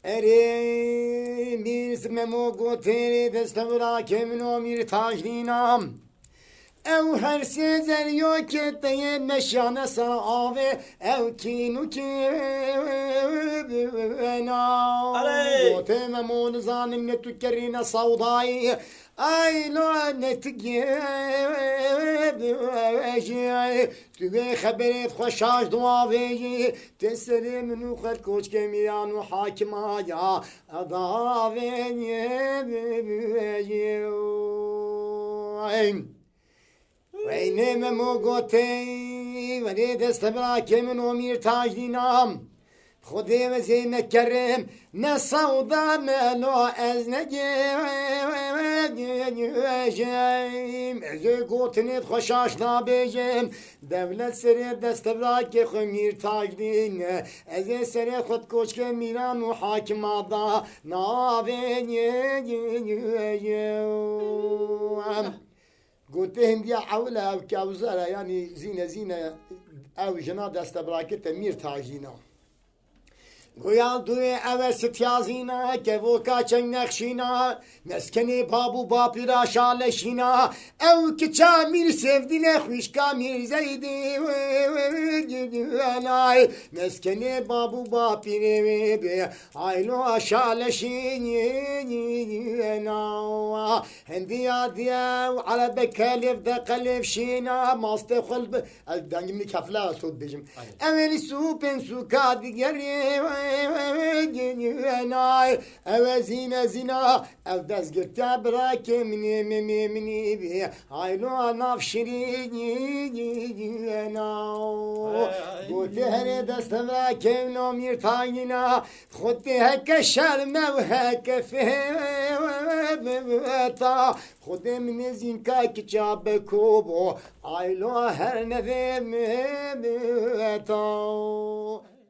eri biz memo goteri destavra kemno mir tajlinam ev her sezer yok eteye meşane save ev kinu kevena gote memo zanim ne tükerine savdayı ay lo ne تبي خبرت خوشاش دواوي تسري منو خل كوش كميان وحاكما يا اضاوي وينما موغوتي وريد استبرا كمن ومير تاجدينام خدي وزين كرم نصودا ملو ازنجيم ازي قوتني خوشاش نابيجم devlet seri destevraki khmir tajdin eze seri khud koç ke miran muhakimada navenye قلتهم يا حولها وكاوزارة يعني زينة أو جنا دستبراكي تمير تاجينا گویا دوی اوست یازینا که وکا چنگ نخشینا مسکنی بابو باپیرا شالشینا او که چا میر سفدین خوشکا میر زیدی مسکنی بابو باپیره بی آیلو شالشینا هندی آدیا و على بکالف دا قلف شینا ماست خلب دنگمنی کفلا سود بجم اولی سوپن سوکا دیگری ev zina ev dezgirte bırakı mini bi haylo nafşirini bu tehre destevra kevno mir tayina خودی هک شرم و هک فهمتا خودی من زین کا کی جاب کوبو آیلو هر نفهم تا